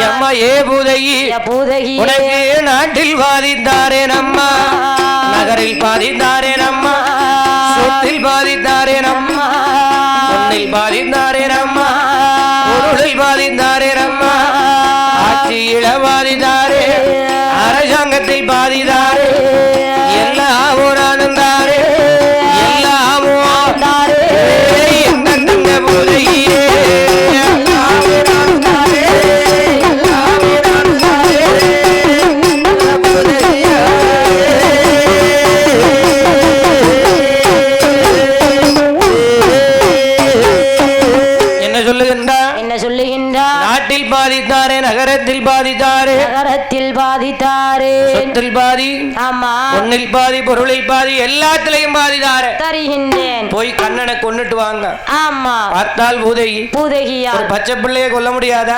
அம்மா ஏ பூதகி உனக்கு நாட்டில் பாதித்தாரே நம்மா நகரில் பாதித்தாரே நம்மா சொத்தில் பாதித்தாரே நம்மா பொன்னில் பாதித்தாரே நம்மா பொருளில் பாதித்தாரே நம்மா ஆட்சியில பாதித்தாரே அரசாங்கத்தில் பாதித்தாரே எல்லாமும் நானும் தாரே எல்லாமும் என்ன தங்க பூதகியே நாட்டில் பாதித்தாரே நகரத்தில் பாதித்தாரே சொத்தில் பாதி ஆமா பொன்னில் பாதி பொருளில் பாதி எல்லாத்திலையும் பாதித்தாரே தருகின்றேன் போய் கண்ணனை கொன்னுட்டு வாங்க ஆமா பார்த்தால் பூதகியா ஒரு பச்சை பிள்ளையை கொல்ல முடியாதா